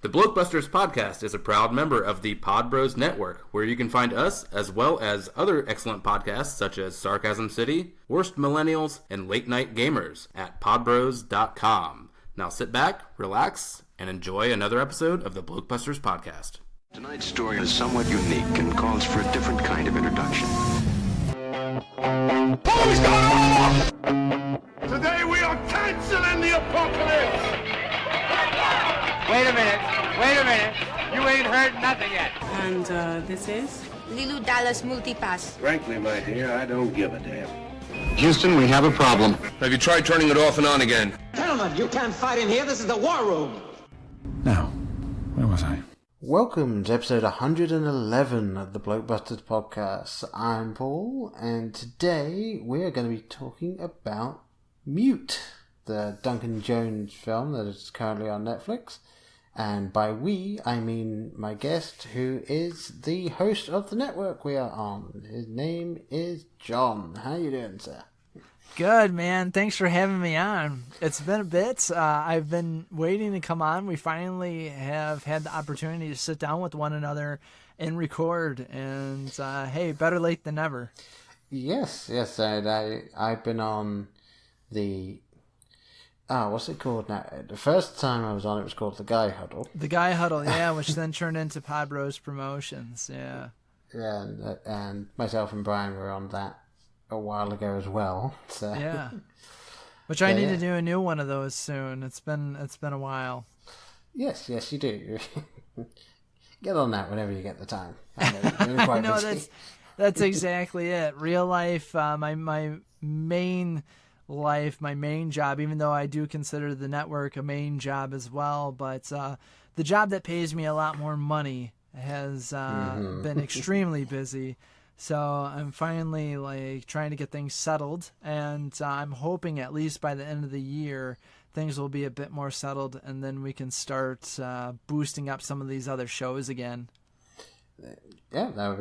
The BlokeBusters podcast is a proud member of the Pod Bros Network, where you can find us as well as other excellent podcasts such as Sarcasm City, Worst Millennials, and Late Night Gamers at podbros.com. Now sit back, relax, and enjoy another episode of the BlokeBusters podcast. Tonight's story is somewhat unique and calls for a different kind of introduction. Who's going off? Today we are canceling the apocalypse! Wait a minute. You ain't heard nothing yet. And this is? Lilu Dallas Multipass. Frankly, my dear, I don't give a damn. Houston, we have a problem. Have you tried turning it off and on again? Gentlemen, you can't fight in here. This is the war room. Now, where was I? Welcome to episode 111 of the BlokeBusters podcast. I'm Paul, and today we're going to be talking about Mute, the Duncan Jones film that is currently on Netflix. And by we, I mean my guest, who is the host of the network we are on. His name is John. How you doing, sir? Good, man. Thanks for having me on. It's been a bit. I've been waiting to come on. We finally have had the opportunity to sit down with one another and record. And, hey, better late than never. Yes. I've been on the... what's it called now? The first time I was on it was called The Guy Huddle. The Guy Huddle, yeah, which then turned into Pod Bros Promotions, yeah. Yeah, and myself and Brian were on that a while ago as well. So. Yeah. Which I need to do a new one of those soon. It's been a while. Yes, you do. Get on that whenever you get the time. I know that's exactly it. Real life, my main life, my main job, even though I do consider the network a main job as well, but the job that pays me a lot more money has been extremely busy. So I'm finally trying to get things settled, and I'm hoping at least by the end of the year things will be a bit more settled, and then we can start boosting up some of these other shows again. Yeah, that'd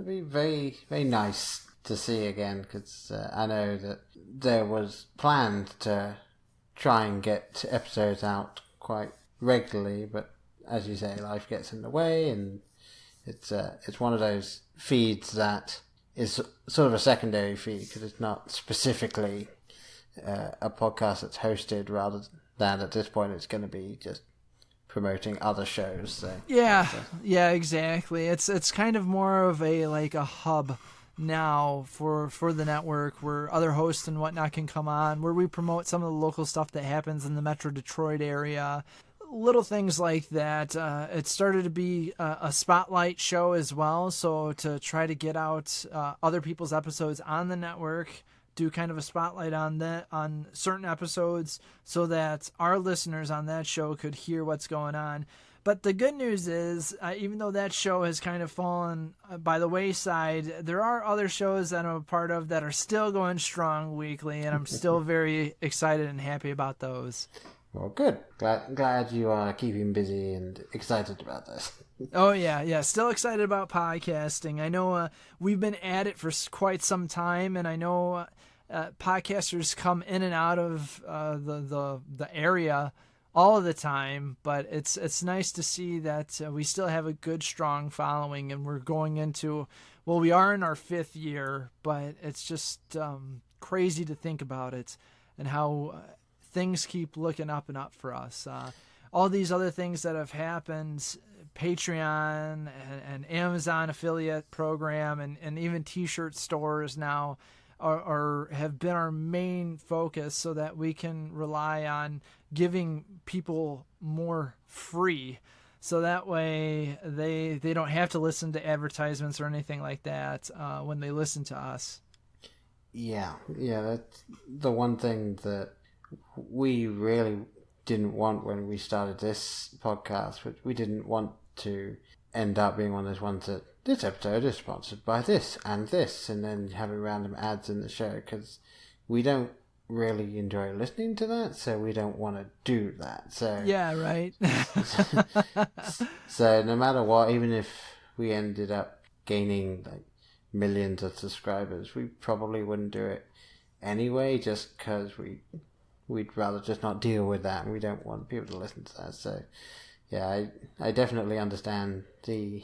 be very, very nice to see again, because I know that there was planned to try and get episodes out quite regularly, but as you say, life gets in the way, and it's one of those feeds that is sort of a secondary feed, because it's not specifically a podcast that's hosted, rather than at this point it's going to be just promoting other shows. So yeah, exactly. It's kind of more of a hub now for the network, where other hosts and whatnot can come on, where we promote some of the local stuff that happens in the Metro Detroit area, little things like that. It started to be a spotlight show as well, so to try to get out other people's episodes on the network, do kind of a spotlight on certain episodes, so that our listeners on that show could hear what's going on. But the good news is, even though that show has kind of fallen by the wayside, there are other shows that I'm a part of that are still going strong weekly, and I'm still very excited and happy about those. Well, good. Glad you are keeping busy and excited about this. Oh, yeah. Still excited about podcasting. I know we've been at it for quite some time, and I know podcasters come in and out of the area all of the time, but it's nice to see that we still have a good, strong following, and we're going into, well, we are in our 5th year, but it's just crazy to think about it and how things keep looking up and up for us. All these other things that have happened, Patreon and Amazon affiliate program, and even t-shirt stores now have been our main focus, so that we can rely on giving people more free, so that way they don't have to listen to advertisements or anything like that when they listen to us. Yeah, that's the one thing that we really didn't want when we started this podcast. But we didn't want to end up being one of those ones that this episode is sponsored by this, and then having random ads in the show, because we don't really enjoy listening to that, so we don't want to do that. So yeah, right. So no matter what, even if we ended up gaining millions of subscribers, we probably wouldn't do it anyway, just because we'd rather just not deal with that, and we don't want people to listen to that. So I definitely understand the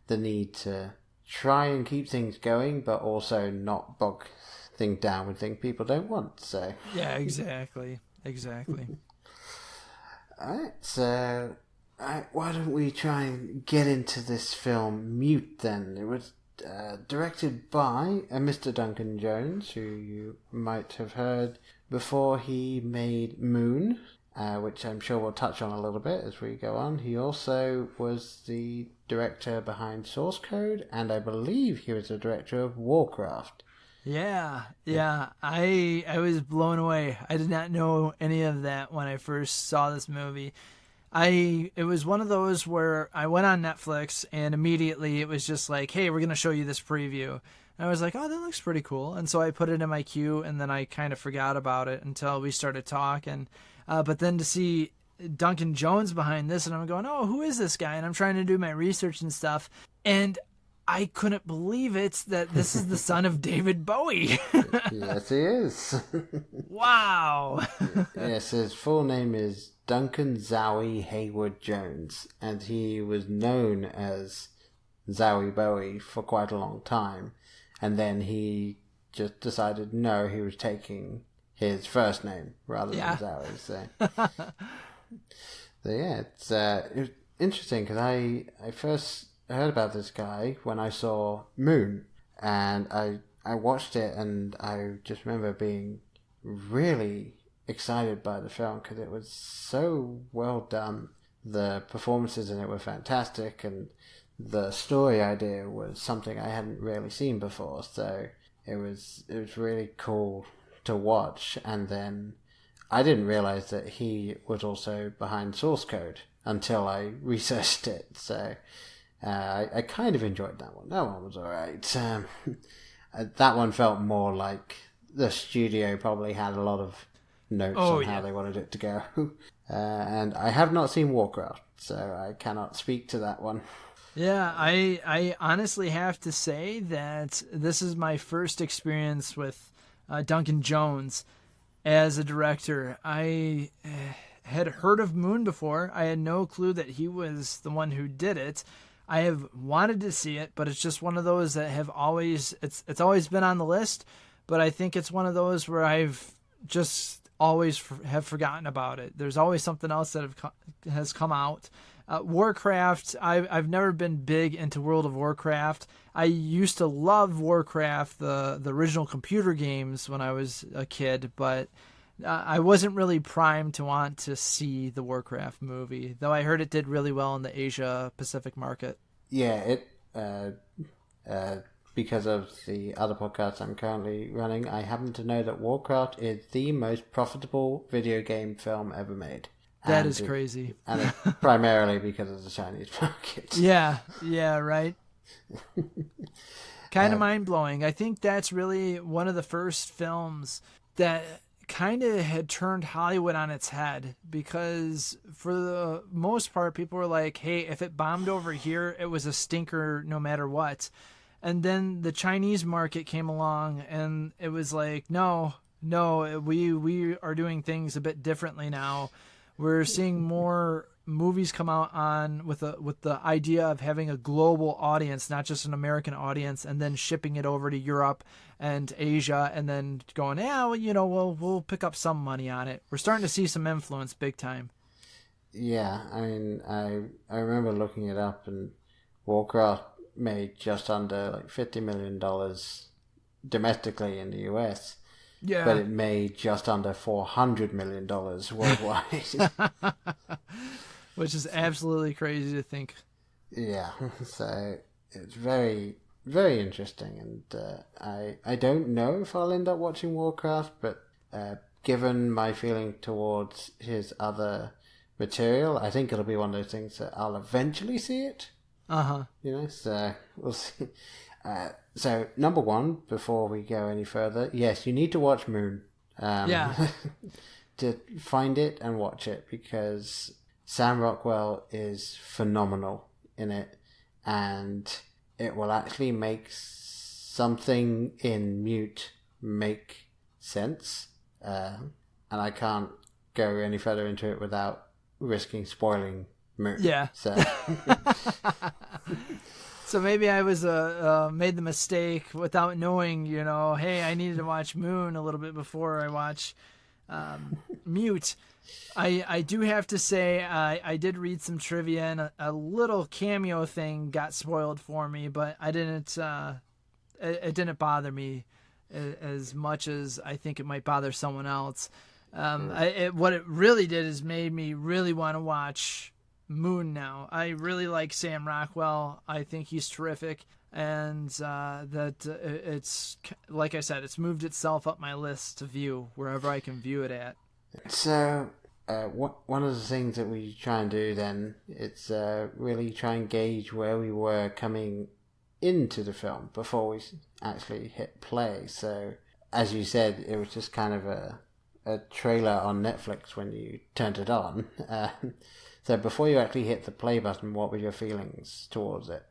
need to try and keep things going, but also not bog things down with things people don't want. So yeah, exactly. Alright, so why don't we try and get into this film, Mute, then? It was directed by Mr. Duncan Jones, who you might have heard before he made Moon, which I'm sure we'll touch on a little bit as we go on. He also was the director behind Source Code, and I believe he was the director of Warcraft. Yeah. I was blown away. I did not know any of that when I first saw this movie. It was one of those where I went on Netflix and immediately it was just like, hey, we're going to show you this preview. And I was like, oh, that looks pretty cool. And so I put it in my queue and then I kind of forgot about it until we started talking. But then to see Duncan Jones behind this, and I'm going, oh, who is this guy? And I'm trying to do my research and stuff. And I couldn't believe it that this is the son of David Bowie. Yes, he is. Wow. Yes, his full name is Duncan Zowie Haywood Jones, and he was known as Zowie Bowie for quite a long time. And then he just decided no, he was taking his first name rather than Zowie. So yeah, it was interesting because I first heard about this guy when I saw Moon, and I watched it, and I just remember being really excited by the film because it was so well done. The performances in it were fantastic, and the story idea was something I hadn't really seen before. So it was really cool to watch. And then I didn't realize that he was also behind Source Code until I researched it. So I kind of enjoyed that one. That one was alright. That one felt more like the studio probably had a lot of notes on how they wanted it to go. And I have not seen Warcraft, so I cannot speak to that one. Yeah, I honestly have to say that this is my first experience with Duncan Jones as a director. I had heard of Moon before. I had no clue that he was the one who did it. I have wanted to see it, but it's just one of those that have always it's always been on the list, but I think it's one of those where I've just always have forgotten about it. There's always something else that has come out. Warcraft, I've never been big into World of Warcraft. I used to love Warcraft, the original computer games when I was a kid, but I wasn't really primed to want to see the Warcraft movie, though I heard it did really well in the Asia Pacific market. Yeah, because of the other podcasts I'm currently running, I happen to know that Warcraft is the most profitable video game film ever made. That is crazy. And it's primarily because of the Chinese market. Yeah, right. Kind of mind-blowing. I think that's really one of the first films that kind of had turned Hollywood on its head, because for the most part people were like, hey, if it bombed over here, it was a stinker no matter what. And then the Chinese market came along and it was like, no, we are doing things a bit differently now. We're seeing more movies come out on with the idea of having a global audience, not just an American audience, and then shipping it over to Europe and Asia, and then going, we'll pick up some money on it. We're starting to see some influence big time. Yeah, I mean, I remember looking it up, and Warcraft made just under $50 million domestically in the US. Yeah. But it made just under $400 million worldwide. Which is absolutely crazy to think. Yeah, so it's very, very interesting. And I don't know if I'll end up watching Warcraft, but given my feeling towards his other material, I think it'll be one of those things that I'll eventually see it. Uh-huh. So we'll see. So, number one, before we go any further, yes, you need to watch Moon. To find it and watch it, because Sam Rockwell is phenomenal in it, and it will actually make something in Mute make sense. And I can't go any further into it without risking spoiling Moon. Yeah. So, so maybe I was made the mistake without knowing, hey, I needed to watch Moon a little bit before I watch Mute. I do have to say I did read some trivia, and a little cameo thing got spoiled for me, but I didn't. It didn't bother me as much as I think it might bother someone else. What it really did is made me really want to watch Moon now. I really like Sam Rockwell. I think he's terrific, and it's like I said, it's moved itself up my list to view wherever I can view it at. So, one of the things that we try and do then, it's really try and gauge where we were coming into the film before we actually hit play. So, as you said, it was just kind of a trailer on Netflix when you turned it on. So before you actually hit the play button, what were your feelings towards it?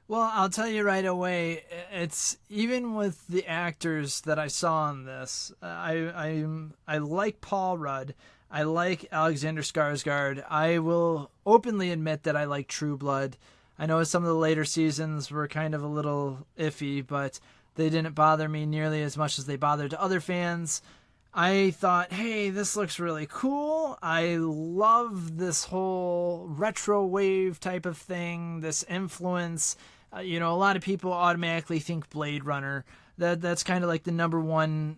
Well, I'll tell you right away, it's even with the actors that I saw in this, I like Paul Rudd. I like Alexander Skarsgård. I will openly admit that I like True Blood. I know some of the later seasons were kind of a little iffy, but they didn't bother me nearly as much as they bothered other fans. I thought, hey, this looks really cool. I love this whole retro wave type of thing, this influence. A lot of people automatically think Blade Runner. That's kind of like the number one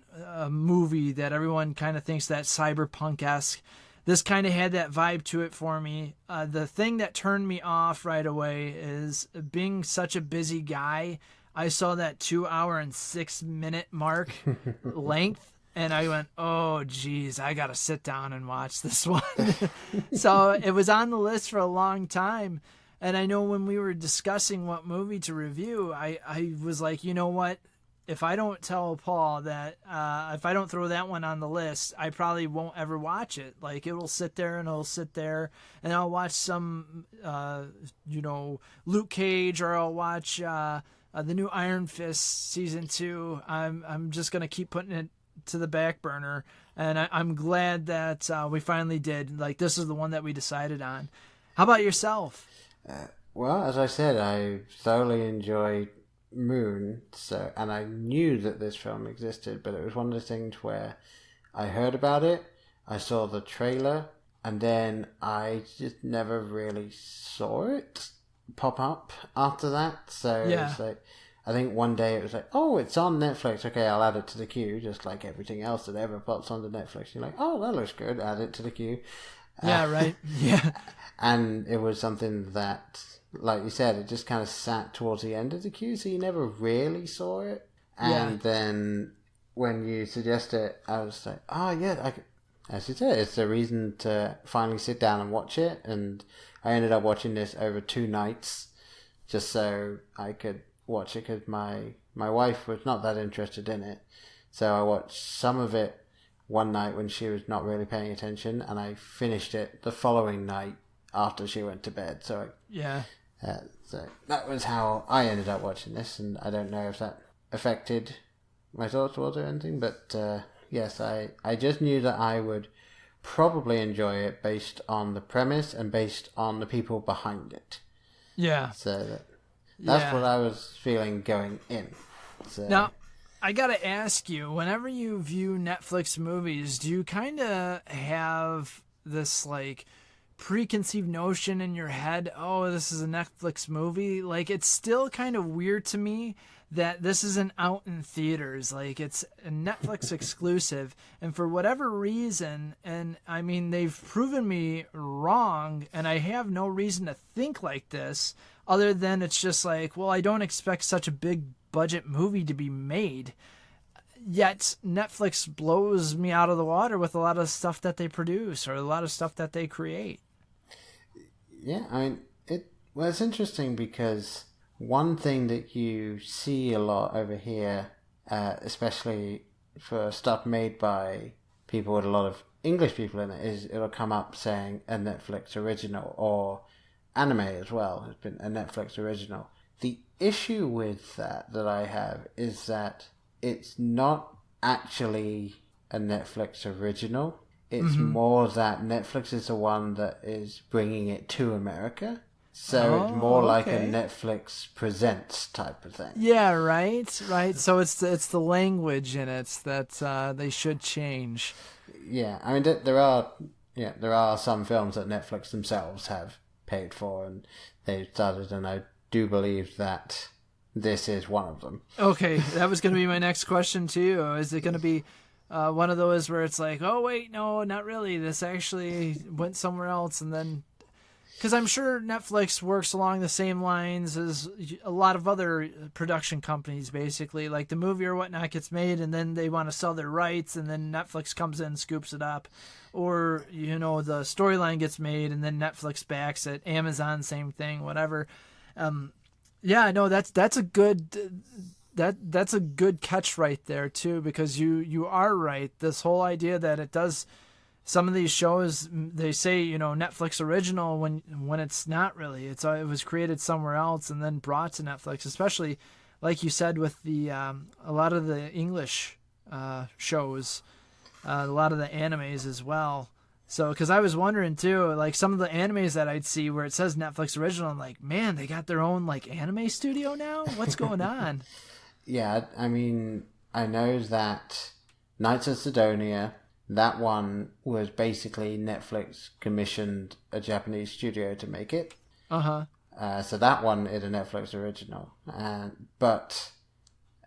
movie that everyone kind of thinks that cyberpunk-esque. This kind of had that vibe to it for me. The thing that turned me off right away is being such a busy guy. I saw that 2 hour and 6 minute mark length. And I went, oh, geez, I got to sit down and watch this one. So it was on the list for a long time. And I know when we were discussing what movie to review, I was like, you know what? If I don't tell Paul that, if I don't throw that one on the list, I probably won't ever watch it. Like, it will sit there and it'll sit there. And I'll watch some, Luke Cage, or I'll watch the new Iron Fist season 2. I'm just going to keep putting it to the back burner, and I'm glad that we finally did. Like, this is the one that we decided on. How about yourself? Well, as I said, I thoroughly enjoyed Moon, and I knew that this film existed, but it was one of the things where I heard about it, I saw the trailer, and then I just never really saw it pop up after that. So yeah. It was like, I think one day it was like, oh, it's on Netflix. Okay, I'll add it to the queue, just like everything else that ever pops onto Netflix. You're like, oh, that looks good. Add it to the queue. Yeah, right. Yeah. And it was something that, like you said, it just kind of sat towards the end of the queue, so you never really saw it. And then when you suggest it, I was like, oh, yeah, as you said, it's a reason to finally sit down and watch it. And I ended up watching this over 2 nights just so I could watch it, because my wife was not that interested in it, so I watched some of it one night when she was not really paying attention, and I finished it the following night after she went to bed. So so that was how I ended up watching this, and I don't know if that affected my thoughts towards it or anything, but yes, I just knew that I would probably enjoy it based on the premise and based on the people behind it. Yeah. So that's what I was feeling going in. So. Now, I gotta ask you, whenever you view Netflix movies, do you kind of have this, like, preconceived notion in your head, oh, this is a Netflix movie? Like, it's still kind of weird to me that this isn't out in theaters. Like, it's a Netflix exclusive, and for whatever reason, and I mean, they've proven me wrong, and I have no reason to think like this, other than it's just like, well, I don't expect such a big budget movie to be made. Yet Netflix blows me out of the water with a lot of stuff that they produce, or a lot of stuff that they create. Yeah, I mean, it's interesting because one thing that you see a lot over here, especially for stuff made by people with a lot of English people in it, is it'll come up saying a Netflix original, or anime as well has been a Netflix original. The issue with that I have is that it's not actually a Netflix original. It's more that Netflix is the one that is bringing it to America. So it's more like a Netflix Presents type of thing. Yeah, right. So it's the language in it that they should change. Yeah, I mean there are some films that Netflix themselves have paid for, and they started, and I do believe that this is one of them. Okay, that was going to be my next question too. Is it going to be one of those where it's like, oh wait, no, not really. This actually went somewhere else, and then. Because I'm sure Netflix works along the same lines as a lot of other production companies, basically. Like the movie or whatnot gets made, and then they want to sell their rights, and then Netflix comes in and scoops it up. Or, the storyline gets made, and then Netflix backs it. Amazon, same thing, whatever. That's a good... That's a good catch right there, too, because you are right. This whole idea that it does... Some of these shows, they say, Netflix original when it's not really. It was created somewhere else and then brought to Netflix, especially, like you said, with the a lot of the English shows, a lot of the animes as well. So, because I was wondering, too, like some of the animes that I'd see where it says Netflix original, I'm like, man, they got their own, anime studio now? What's going on? Yeah, I mean, I know that Knights of Sidonia... That one was basically Netflix commissioned a Japanese studio to make it. So that one is a Netflix original. But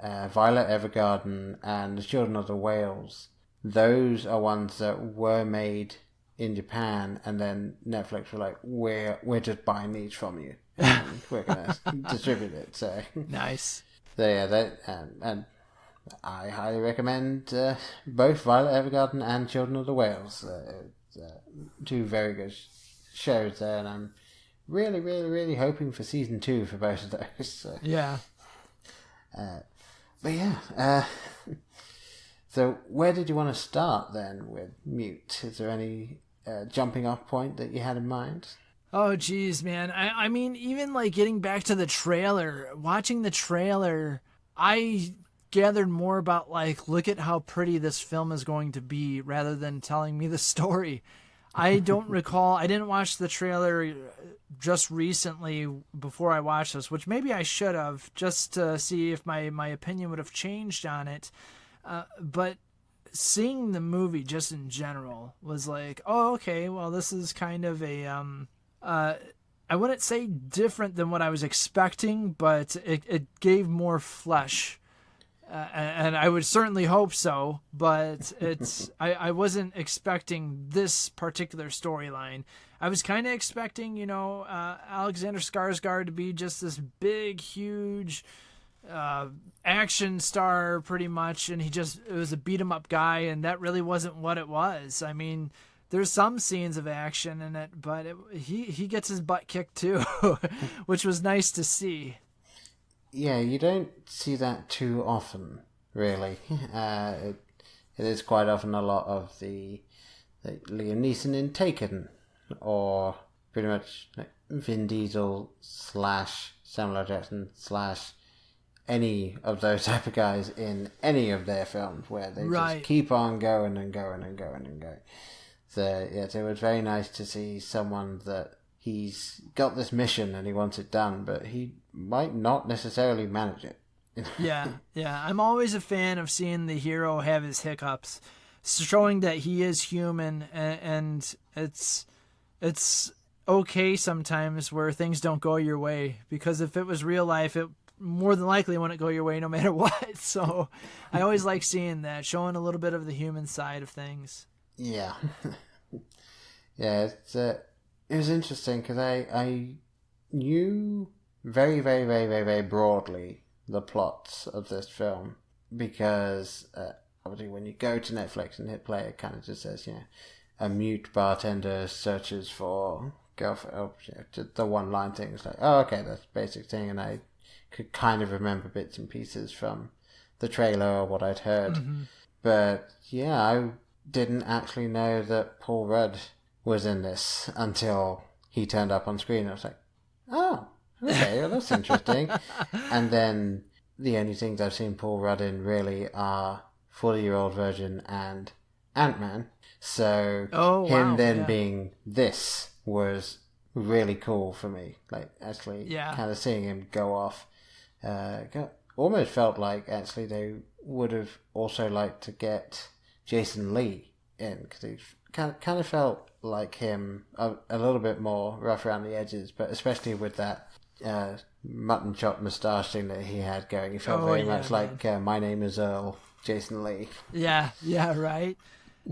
Violet Evergarden and The Children of the Whales, those are ones that were made in Japan, and then Netflix were like, we're just buying these from you. And we're going to distribute it. So nice. So yeah, and I highly recommend both Violet Evergarden and Children of the Whales. Two very good shows there, and I'm really, really, really hoping for season 2 for both of those. So. Yeah. But yeah. So where did you want to start then with Mute? Is there any jumping off point that you had in mind? Oh, geez, man. I mean, even getting back to the trailer, watching the trailer, I gathered more about look at how pretty this film is going to be rather than telling me the story. I don't recall. I didn't watch the trailer just recently before I watched this, which maybe I should have just to see if my opinion would have changed on it. But seeing the movie just in general was like, oh, okay, well, this is kind of a I wouldn't say different than what I was expecting, but it gave more flesh. And I would certainly hope so, but I wasn't expecting this particular storyline. I was kind of expecting, Alexander Skarsgård to be just this big, huge action star pretty much, and it was a beat-em-up guy, and that really wasn't what it was. I mean, there's some scenes of action in it, but he gets his butt kicked too, which was nice to see. Yeah, you don't see that too often, really. It is quite often a lot of the Liam Neeson in Taken, or pretty much Vin Diesel / Samuel L. Jackson / any of those type of guys in any of their films, where they just keep on going and going and going and going. So, yeah, so it was very nice to see someone that he's got this mission and he wants it done, but he might not necessarily manage it. Yeah. I'm always a fan of seeing the hero have his hiccups, showing that he is human, and it's okay sometimes where things don't go your way, because if it was real life, it more than likely wouldn't go your way no matter what. So I always like seeing that, showing a little bit of the human side of things. Yeah. Yeah, it was interesting because I knew very, very, very, very, very broadly the plots of this film, because obviously when you go to Netflix and hit play, it kind of just says, a mute bartender searches for girlfriend. The one-line thing is like, oh, okay, that's the basic thing, and I could kind of remember bits and pieces from the trailer or what I'd heard. Mm-hmm. But yeah, I didn't actually know that Paul Rudd was in this until he turned up on screen. I was like, oh, okay, well, that's interesting. And then the only things I've seen Paul Rudd in really are 40-Year-Old Virgin and Ant-Man. So being this was really cool for me. Like, actually kind of seeing him go off. Almost felt like, actually, they would have also liked to get Jason Lee in, because he kind of felt like him a little bit more rough around the edges, but especially with that mutton chop moustache thing that he had going. He felt very much like My Name is Earl, Jason Lee. Yeah, right.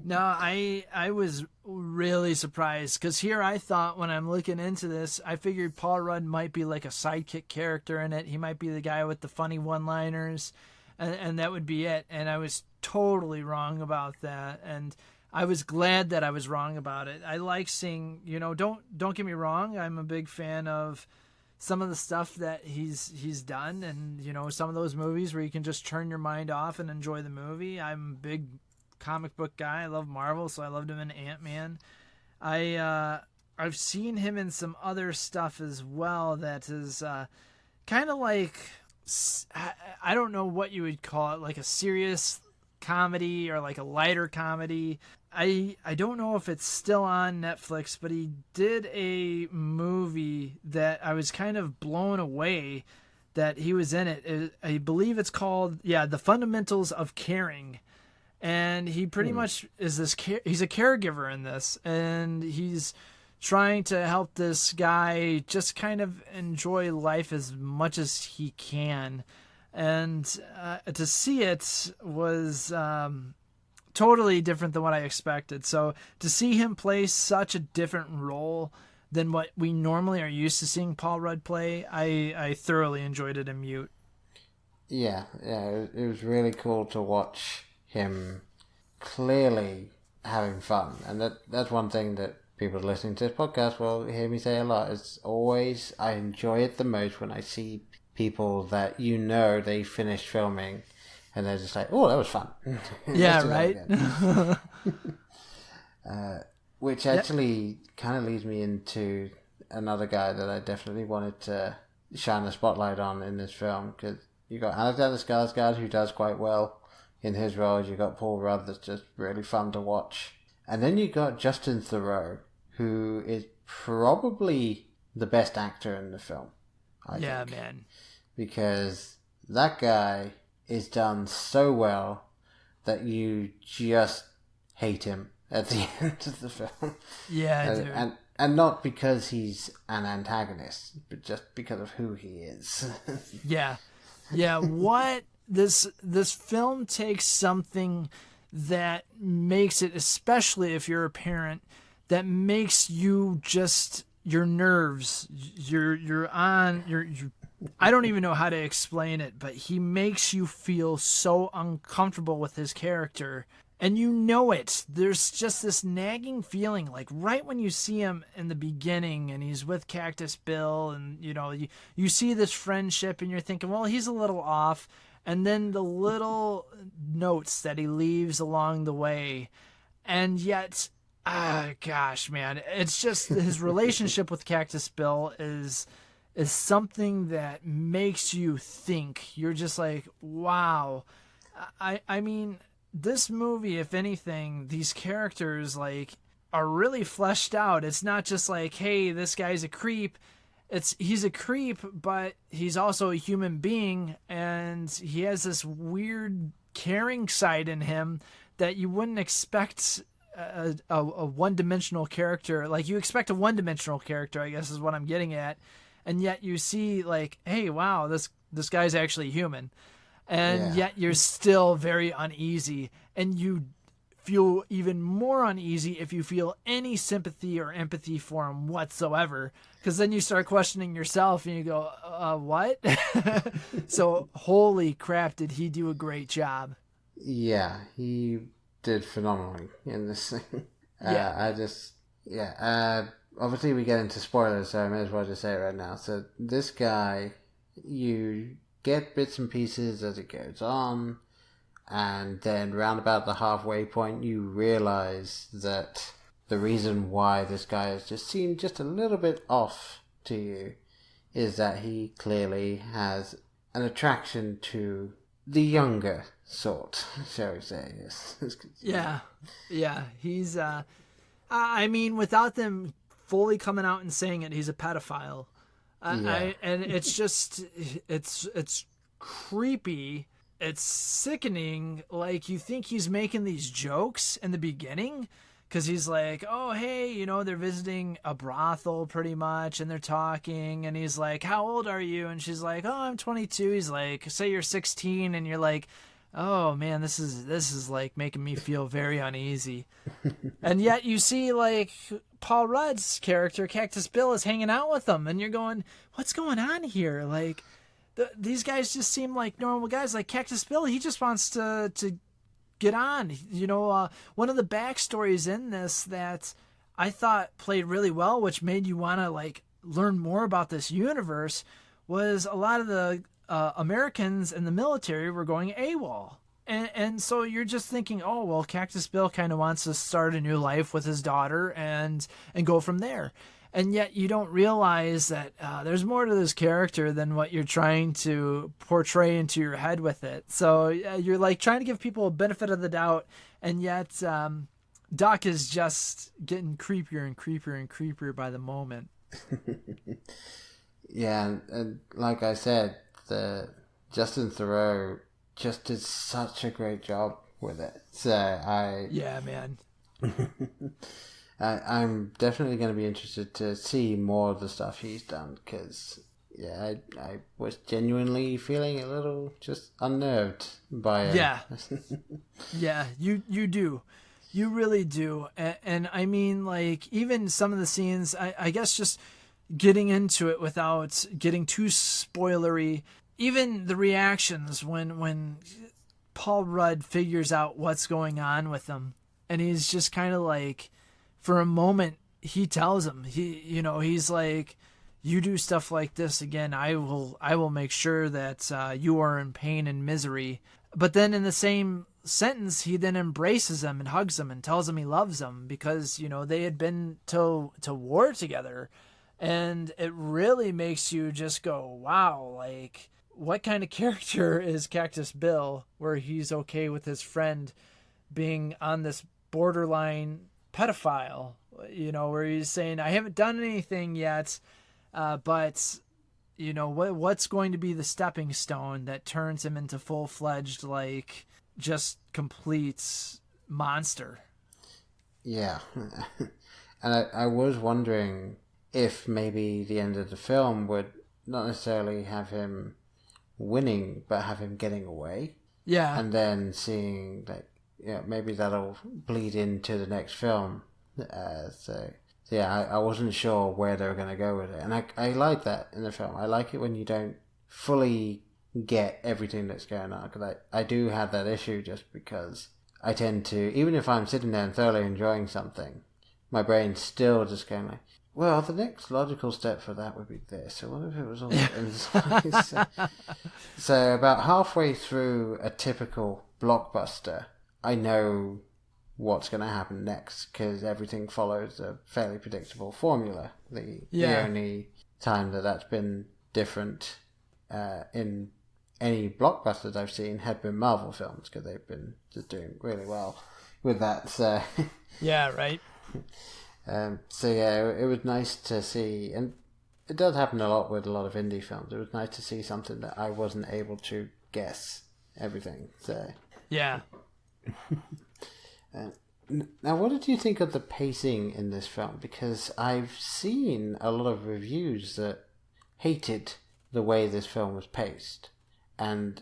No, I was really surprised, because here I thought, when I'm looking into this, I figured Paul Rudd might be like a sidekick character in it. He might be the guy with the funny one-liners, and that would be it. And I was totally wrong about that, and I was glad that I was wrong about it. I like seeing, don't get me wrong, I'm a big fan of some of the stuff that he's done, and some of those movies where you can just turn your mind off and enjoy the movie. I'm a big comic book guy. I love Marvel, so I loved him in Ant-Man. I've seen him in some other stuff as well that is kind of like, I don't know what you would call it, like a serious comedy or like a lighter comedy. I don't know if it's still on Netflix, but he did a movie that I was kind of blown away that he was in it. I believe it's called, The Fundamentals of Caring. And he pretty much is he's a caregiver in this, and he's trying to help this guy just kind of enjoy life as much as he can. And to see it was totally different than what I expected. So to see him play such a different role than what we normally are used to seeing Paul Rudd play, I thoroughly enjoyed it in Mute. Yeah, it was really cool to watch him clearly having fun. And that's one thing that people listening to this podcast will hear me say a lot. It's always, I enjoy it the most when I see people that they finished filming and they're just like, oh, that was fun. Yeah, right? Which actually kind of leads me into another guy that I definitely wanted to shine a spotlight on in this film, because you got Alexander Skarsgård, who does quite well in his roles. You got Paul Rudd, that's just really fun to watch. And then you got Justin Theroux, who is probably the best actor in the film, I think. Man. Because that guy is done so well that you just hate him at the end of the film. Yeah, dude. And not because he's an antagonist, but just because of who he is. Yeah. What this film takes something that makes it, especially if you're a parent, that makes you just, your nerves, I don't even know how to explain it, but he makes you feel so uncomfortable with his character. And you know it. There's just this nagging feeling, like right when you see him in the beginning and he's with Cactus Bill, and you see this friendship and you're thinking, well, he's a little off. And then the little notes that he leaves along the way. And yet, gosh, man, it's just his relationship with Cactus Bill is something that makes you think. You're just like, wow. I mean, this movie, if anything, these characters like are really fleshed out. It's not just like, hey, this guy's a creep. He's a creep, but he's also a human being, and he has this weird caring side in him that you wouldn't expect a one-dimensional character. Like, you expect a one-dimensional character, I guess is what I'm getting at. And yet you see, like, hey, wow, this guy's actually human. And yet you're still very uneasy. And you feel even more uneasy if you feel any sympathy or empathy for him whatsoever. Because then you start questioning yourself and you go, what? So, holy crap, did he do a great job. Yeah, he did phenomenally in this thing. Obviously we get into spoilers, so I may as well just say it right now. So this guy, you get bits and pieces as it goes on, and then round about the halfway point you realize that the reason why this guy has just seemed just a little bit off to you is that he clearly has an attraction to the younger sort, shall we say? Yes. Yeah. He's. I mean, without them fully coming out and saying it, he's a pedophile. And it's just, it's creepy. It's sickening. Like, you think he's making these jokes in the beginning, because he's like, oh, hey, they're visiting a brothel pretty much, and they're talking, and he's like, how old are you? And she's like, oh, I'm 22. He's like, say you're 16, and you're like, oh man, this is like making me feel very uneasy. And yet you see, like, Paul Rudd's character, Cactus Bill, is hanging out with them, and you're going, what's going on here? Like, these guys just seem like normal guys. Like Cactus Bill, he just wants to get on. One of the backstories in this that I thought played really well, which made you want to, like, learn more about this universe, was a lot of the Americans in the military were going AWOL. And so you're just thinking, oh, well, Cactus Bill kind of wants to start a new life with his daughter and go from there. And yet you don't realize that there's more to this character than what you're trying to portray into your head with it. So you're like trying to give people a benefit of the doubt, and yet Doc is just getting creepier and creepier and creepier by the moment. Yeah, and like I said, Justin Theroux just did such a great job with it. So yeah, man. I'm definitely going to be interested to see more of the stuff he's done, because I was genuinely feeling a little just unnerved by it. Yeah, you do. You really do. And I mean, like, even some of the scenes, I guess just getting into it without getting too spoilery, even the reactions when Paul Rudd figures out what's going on with him, and he's just kind of like, for a moment, he tells him, he's like, you do stuff like this again, I will make sure that you are in pain and misery. But then in the same sentence, he then embraces him and hugs him and tells him he loves him, because, they had been to war together. And it really makes you just go, wow, like, what kind of character is Cactus Bill, where he's okay with his friend being on this borderline pedophile, where he's saying, I haven't done anything yet, but what's going to be the stepping stone that turns him into full-fledged, like, just complete monster. Yeah. And I was wondering if maybe the end of the film would not necessarily have him winning, but have him getting away. Yeah. And then seeing, like, maybe that'll bleed into the next film. I wasn't sure where they were going to go with it. And I like that in the film. I like it when you don't fully get everything that's going on. Because I do have that issue, just because I tend to, even if I'm sitting there and thoroughly enjoying something, my brain's still just going like, well, the next logical step for that would be this. So what if it was all... So about halfway through a typical blockbuster, I know what's going to happen next, because everything follows a fairly predictable formula. The only time that's been different in any blockbusters I've seen had been Marvel films, because they've been just doing really well with that. So yeah, right. It was nice to see, and it does happen a lot with a lot of indie films. It was nice to see something that I wasn't able to guess everything. So yeah. Now, what did you think of the pacing in this film? Because I've seen a lot of reviews that hated the way this film was paced, and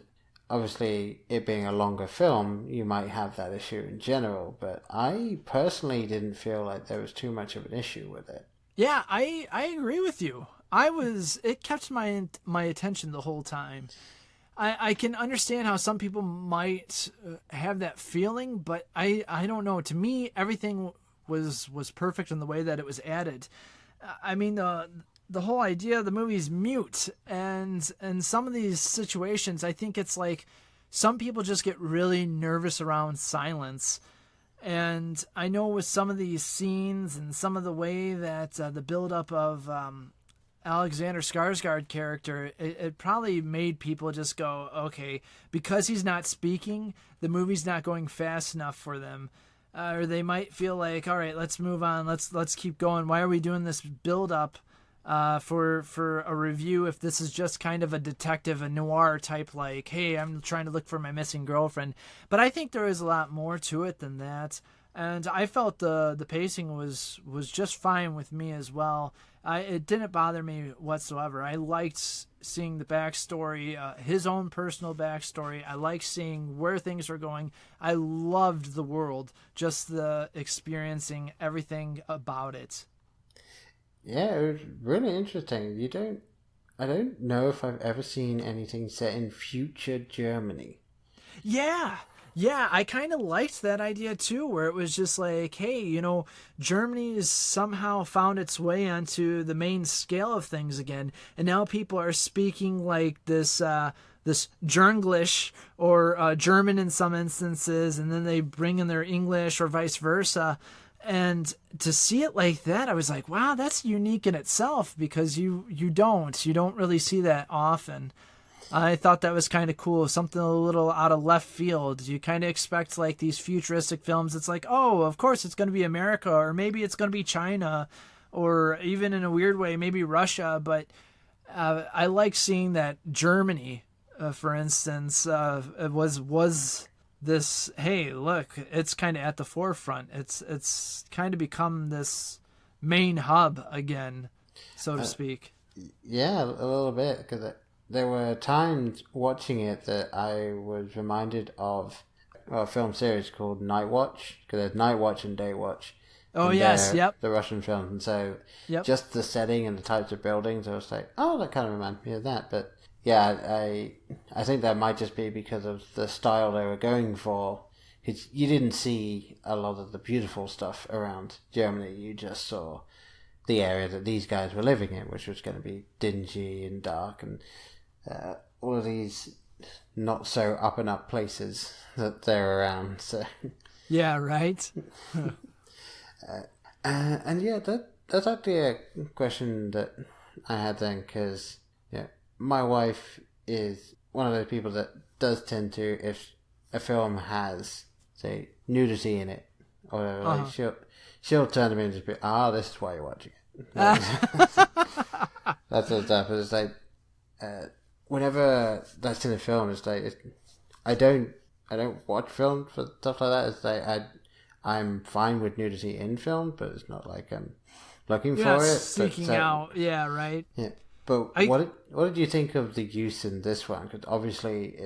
obviously, it being a longer film, you might have that issue in general, but I personally didn't feel like there was too much of an issue with it. Yeah, I agree with you. It kept my attention the whole time. I can understand how some people might have that feeling, but I don't know. To me, everything was perfect in the way that it was added. I mean, the whole idea of the movie is mute, and some of these situations, I think it's like some people just get really nervous around silence. And I know with some of these scenes and some of the way that the buildup of Alexander Skarsgård character, it probably made people just go, okay, because he's not speaking, the movie's not going fast enough for them. Or they might feel like, all right, let's move on. Let's keep going. Why are we doing this build up for a review if this is just kind of a detective, a noir type, like, hey, I'm trying to look for my missing girlfriend. But I think there is a lot more to it than that. And I felt the pacing was just fine with me as well. It didn't bother me whatsoever. I liked seeing the backstory, his own personal backstory. I liked seeing where things are going. I loved the world, just the experiencing everything about it. Yeah, it was really interesting. I don't know if I've ever seen anything set in future Germany. Yeah, I kind of liked that idea too, where it was just like, hey, Germany has somehow found its way onto the main scale of things again, and now people are speaking like this Jernglish or German in some instances, and then they bring in their English or vice versa. And to see it like that, I was like, wow, that's unique in itself, because you don't really see that often. I thought that was kind of cool, something a little out of left field. You kind of expect like these futuristic films. It's like, oh, of course it's going to be America, or maybe it's going to be China, or even in a weird way, maybe Russia. But I like seeing that Germany, for instance, was this, hey, look, it's kind of at the forefront. It's kind of become this main hub again, so to speak. Yeah, a little bit, because there were times watching it that I was reminded of a film series called Night Watch, because there's Night Watch and Day Watch. Oh, yes, yep. The Russian films. And so just the setting and the types of buildings, I was like, oh, that kind of reminds me of that. But yeah, I think that might just be because of the style they were going for. You didn't see a lot of the beautiful stuff around Germany. You just saw the area that these guys were living in, which was going to be dingy and dark, and all of these not so up and up places that they're around. So yeah, right. And yeah, that's actually a question that I had then, because my wife is one of those people that does tend to, if a film has, say, nudity in it, or like she'll turn to me and just be, this is why you're watching it. That sort of stuff. It's like, whenever that's in a film, it's like, I don't watch films for stuff like that. It's like, I'm fine with nudity in film, but it's not like I'm looking for it. Seeking out, yeah, right. Yeah. But what did you think of the use in this one? Because obviously,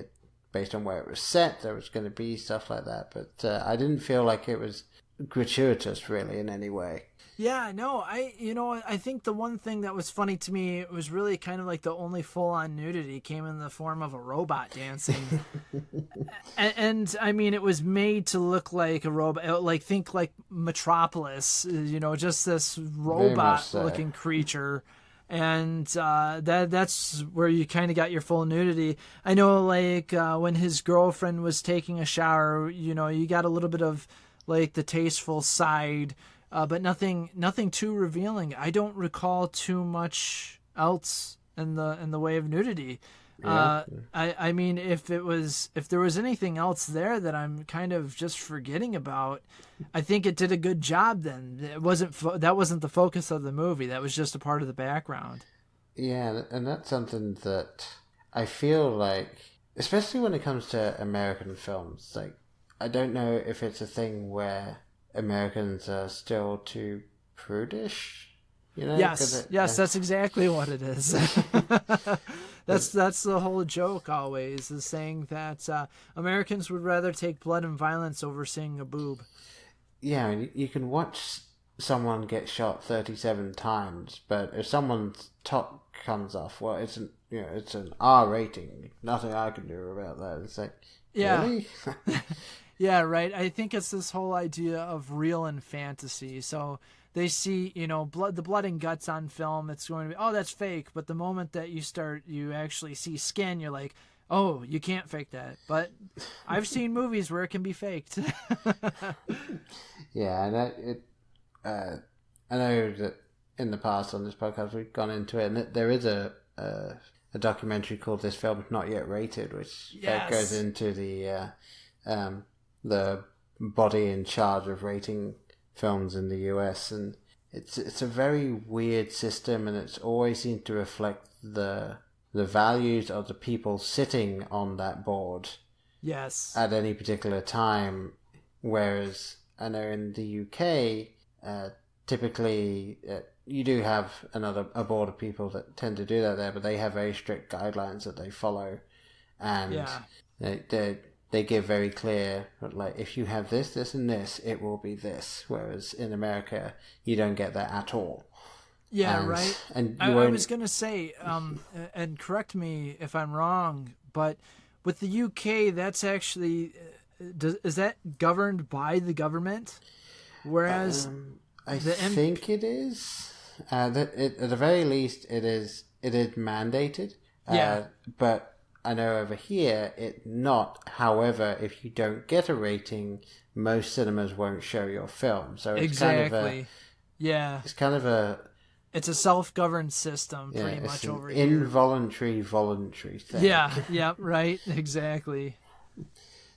based on where it was set, there was going to be stuff like that. But I didn't feel like it was gratuitous, really, in any way. Yeah, no, I think the one thing that was funny to me, it was really kind of like the only full-on nudity came in the form of a robot dancing. and I mean, it was made to look like a robot, like think like Metropolis, just this robot-looking creature. And that's where you kind of got your full nudity. I know, like, when his girlfriend was taking a shower, you got a little bit of, like, the tasteful side, but nothing too revealing. I don't recall too much else in the way of nudity. I mean, if there was anything else there that I'm kind of just forgetting about, I think it did a good job. Then that wasn't the focus of the movie. That was just a part of the background. Yeah, and that's something that I feel like, especially when it comes to American films, like, I don't know if it's a thing where Americans are still too prudish. Yes, that's exactly what it is. That's the whole joke always, is saying that Americans would rather take blood and violence over seeing a boob. Yeah, you can watch someone get shot 37 times, but if someone's top comes off, well, it's an R rating. Nothing I can do about that. It's like, really? Yeah, right. I think it's this whole idea of real and fantasy. So they see, the blood and guts on film, it's going to be, oh, that's fake. But the moment that you actually see skin, you're like, oh, you can't fake that. But I've seen movies where it can be faked. Yeah, and I know that in the past on this podcast, we've gone into it, and there is a documentary called "This Film Is Not Yet Rated," which goes into the body in charge of rating films in the US, and it's a very weird system, and it's always seemed to reflect the values of the people sitting on that board. Yes. At any particular time, whereas I know in the UK, typically you do have a board of people that tend to do that there, but they have very strict guidelines that they follow, and they give very clear, like, if you have this, this, and this, it will be this. Whereas in America, you don't get that at all. Yeah, right. And I was gonna say, and correct me if I'm wrong, but with the UK, that's actually is that governed by the government? Whereas I think it is. At the very least, it is mandated. But I know over here it's not. However, if you don't get a rating, most cinemas won't show your film. So it's it's a self-governed system, pretty much over here. Involuntary, voluntary thing. Yeah, right, exactly.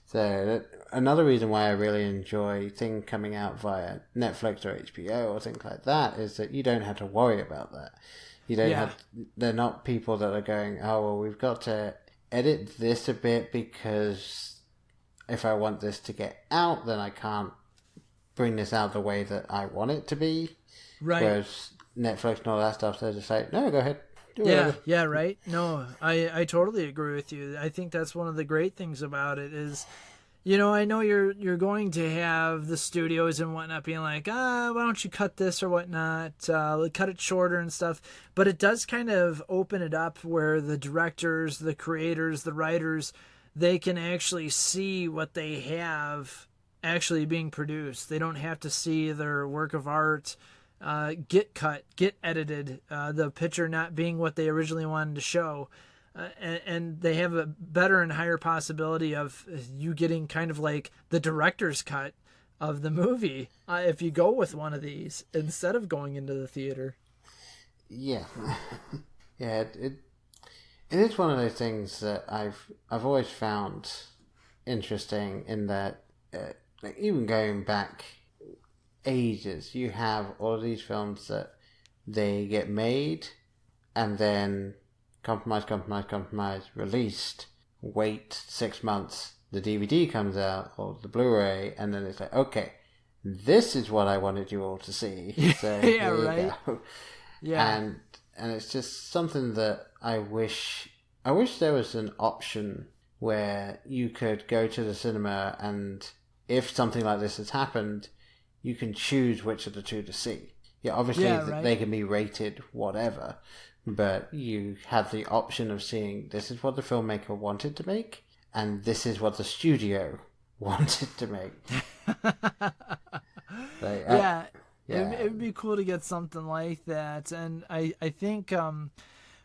So another reason why I really enjoy things coming out via Netflix or HBO or things like that is that you don't have to worry about that. You don't have. They're not people that are going, oh well, we've got to edit this a bit because if I want this to get out, then I can't bring this out the way that I want it to be. Right. Whereas Netflix and all that stuff, they're just like, no, go ahead. Yeah, right. No, I totally agree with you. I think that's one of the great things about it is, I know you're going to have the studios and whatnot being like, why don't you cut this or whatnot, cut it shorter and stuff. But it does kind of open it up where the directors, the creators, the writers, they can actually see what they have actually being produced. They don't have to see their work of art get cut, get edited, the picture not being what they originally wanted to show. And they have a better and higher possibility of you getting kind of like the director's cut of the movie if you go with one of these instead of going into the theater. Yeah. Yeah, it is one of those things that I've always found interesting in that like even going back ages, you have all of these films that they get made and then compromise, released, wait 6 months, the DVD comes out or the Blu-ray, and then it's like, okay, this is what I wanted you all to see. So yeah, right. Go. Yeah, and it's just something that I wish there was an option where you could go to the cinema and if something like this has happened, you can choose which of the two to see. Yeah, obviously they can be rated whatever, but you have the option of seeing this is what the filmmaker wanted to make, and this is what the studio wanted to make. It would be cool to get something like that. And I think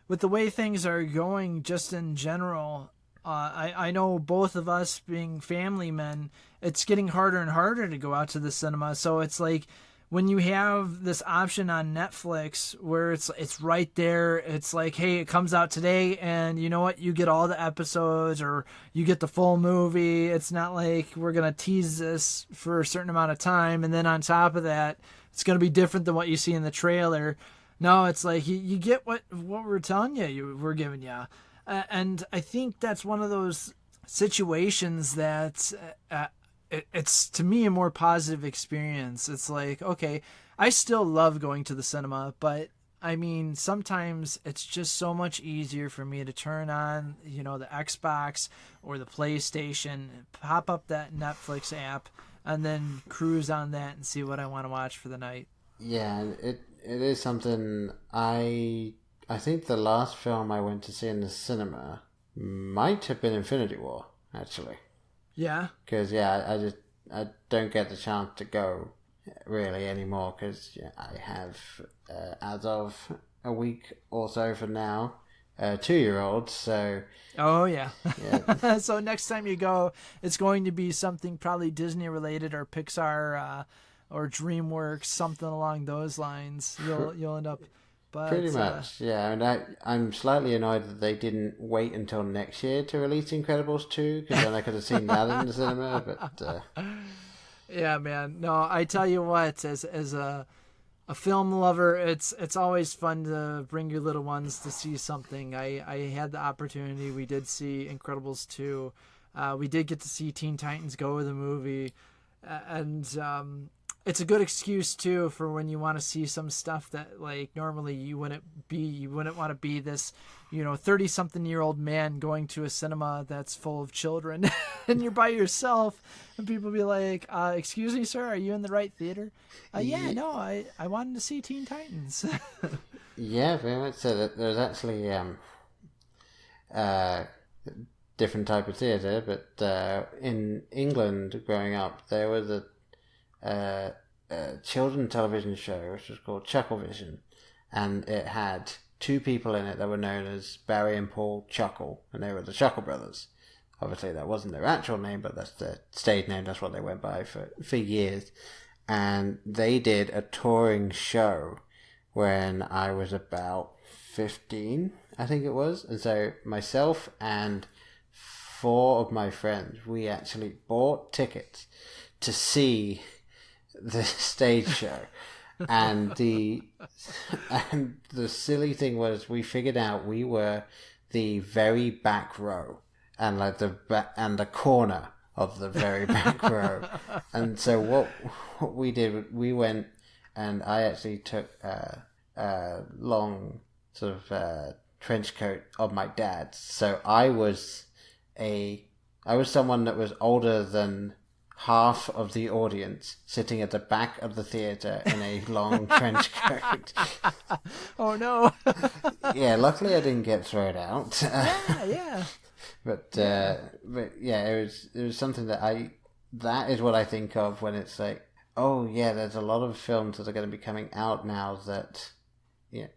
with the way things are going just in general, I know both of us being family men, it's getting harder and harder to go out to the cinema. So it's like when you have this option on Netflix where it's right there, it's like, hey, it comes out today and you know what? You get all the episodes or you get the full movie. It's not like we're going to tease this for a certain amount of time. And then on top of that, it's going to be different than what you see in the trailer. No, it's like you get what we're telling you, we're giving you. And I think that's one of those situations that it's, to me, a more positive experience. It's like, okay, I still love going to the cinema, but I mean, sometimes it's just so much easier for me to turn on, the Xbox or the PlayStation, pop up that Netflix app, and then cruise on that and see what I want to watch for the night. Yeah, it is something I think the last film I went to see in the cinema might have been Infinity War, actually. Yeah? Because, I don't get the chance to go really anymore because I have, as of a week or so from now, a 2-year-old, so... Oh, yeah. So next time you go, it's going to be something probably Disney-related or Pixar or DreamWorks, something along those lines. You'll end up. But, pretty much, yeah. And I'm slightly annoyed that they didn't wait until next year to release Incredibles 2, because then I could have seen that in the cinema. But yeah, man. No, I tell you what, as a film lover, it's always fun to bring your little ones to see something. I had the opportunity. We did see Incredibles 2. We did get to see Teen Titans Go, the movie, and it's a good excuse too for when you want to see some stuff that like normally you wouldn't want to be this 30-something-year-old man going to a cinema that's full of children and you're by yourself and people be like, excuse me, sir, are you in the right theater? Yeah, no, I wanted to see Teen Titans. Yeah, very much so. There's actually different type of theatre, but in England growing up there was a children's television show which was called Chucklevision, and it had two people in it that were known as Barry and Paul Chuckle, and they were the Chuckle Brothers. Obviously that wasn't their actual name, but that's their stage name. That's what they went by for years. And they did a touring show when I was about 15, I think it was. And so myself and 4 of my friends, we actually bought tickets to see the stage show. And the silly thing was, we figured out we were the very back row, and like the corner of the very back row. And so what we did, we went, and I actually took a long sort of trench coat of my dad's. So I was someone that was older than half of the audience, sitting at the back of the theatre in a long trench coat. Oh no! Yeah, luckily I didn't get thrown out. Yeah. But yeah, it was something that is what I think of when it's like, oh yeah, there's a lot of films that are going to be coming out now that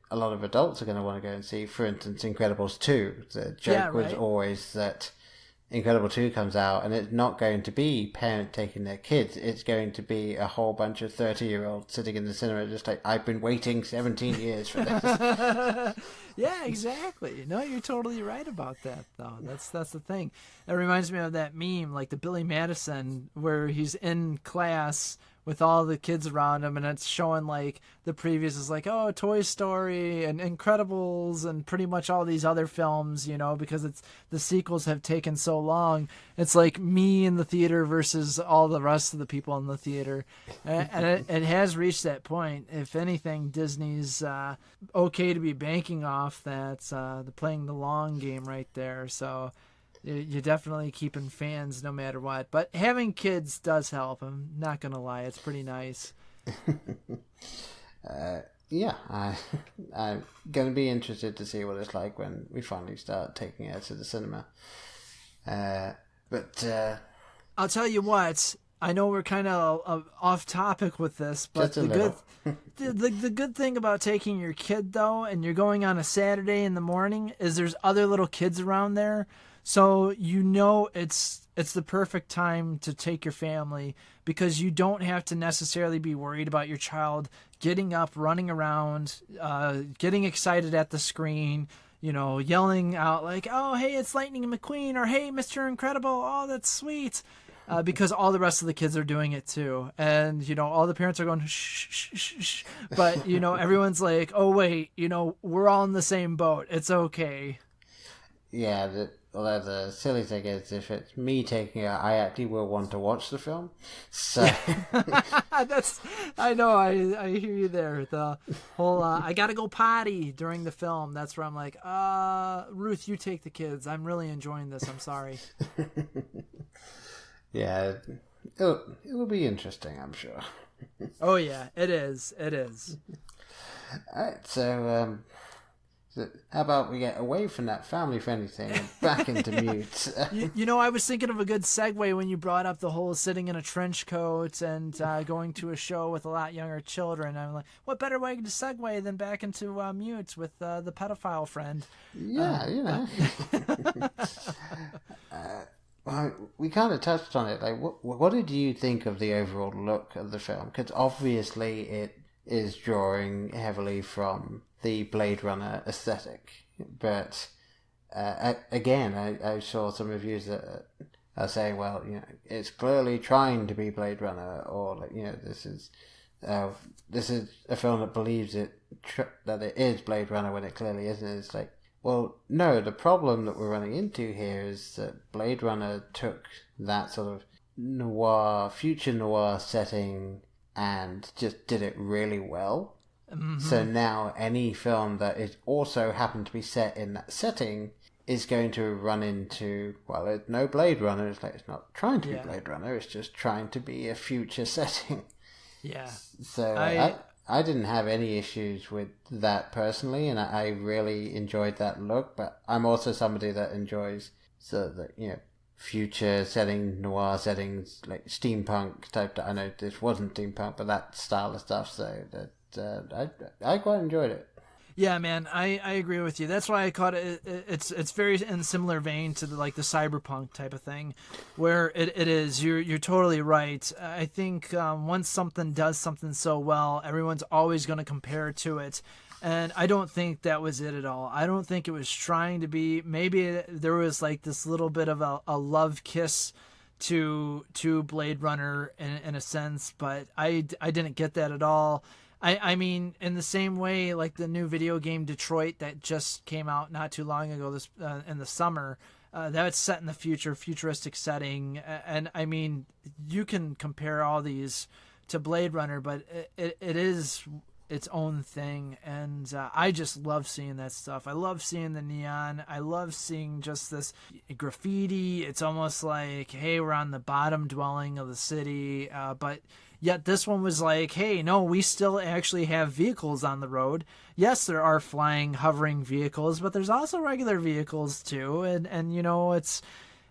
a lot of adults are going to want to go and see. For instance, Incredibles 2. The joke was always that Incredible 2 comes out and it's not going to be parents taking their kids. It's going to be a whole bunch of 30-year-olds sitting in the cinema just like, I've been waiting 17 years for this. Yeah, exactly. No, you're totally right about that, though. That's the thing. That reminds me of that meme, like the Billy Madison, where he's in class with all the kids around him, and it's showing like the previews is like, oh, Toy Story and Incredibles and pretty much all these other films, because it's the sequels have taken so long. It's like me in the theater versus all the rest of the people in the theater, and it has reached that point. If anything, Disney's okay to be banking off that, the playing the long game right there. So you're definitely keeping fans no matter what. But having kids does help. I'm not going to lie. It's pretty nice. Yeah, I'm going to be interested to see what it's like when we finally start taking it to the cinema. But I'll tell you what. I know we're kind of off topic with this, but the good thing about taking your kid, though, and you're going on a Saturday in the morning, is there's other little kids around there. So it's the perfect time to take your family, because you don't have to necessarily be worried about your child getting up, running around, getting excited at the screen, yelling out like, oh, hey, it's Lightning McQueen, or hey, Mr. Incredible, oh, that's sweet. Because all the rest of the kids are doing it too. And, all the parents are going, shh, shh, shh, shh. But, everyone's like, oh, wait, we're all in the same boat. It's okay. Yeah, although the silly thing is, if it's me taking it, I actually will want to watch the film. So I know, I hear you there. The whole I gotta go potty during the film. That's where I'm like, Ruth, you take the kids. I'm really enjoying this. I'm sorry. Yeah, it will be interesting, I'm sure. Oh yeah, it is. It is. All right, so how about we get away from that family-friendly thing and back into mute? I was thinking of a good segue when you brought up the whole sitting in a trench coat and going to a show with a lot younger children. I'm like, what better way to segue than back into mute with the pedophile friend? Yeah, we kind of touched on it. Like, what did you think of the overall look of the film? Because obviously it is drawing heavily from the Blade Runner aesthetic. But again, I saw some reviews that are saying, well, it's clearly trying to be Blade Runner, or this is a film that believes that it is Blade Runner when it clearly isn't. It's like, well, no, the problem that we're running into here is that Blade Runner took that sort of future noir setting and just did it really well. Mm-hmm. So now any film that is also happened to be set in that setting is going to run into, well, it's no Blade Runner. It's like, it's not trying to be Blade Runner. It's just trying to be a future setting. Yeah. So I didn't have any issues with that personally, and I really enjoyed that look. But I'm also somebody that enjoys future setting, noir settings, like steampunk type. I know this wasn't steampunk, but that style of stuff. So that I quite enjoyed it. Yeah, man, I agree with you. That's why I caught it. It's very in similar vein to the cyberpunk type of thing, where it is. You're totally right. I think once something does something so well, everyone's always going to compare to it, and I don't think that was it at all. I don't think it was trying to be. Maybe there was like this little bit of a love kiss to Blade Runner in a sense, but I didn't get that at all. I mean, in the same way, like the new video game Detroit that just came out not too long ago, this in the summer, that's set in the futuristic setting, and I mean, you can compare all these to Blade Runner, but it is its own thing, and I just love seeing that stuff. I love seeing the neon. I love seeing just this graffiti. It's almost like, hey, we're on the bottom dwelling of the city, but yet this one was like, hey, no, we still actually have vehicles on the road. Yes, there are flying, hovering vehicles, but there's also regular vehicles too. And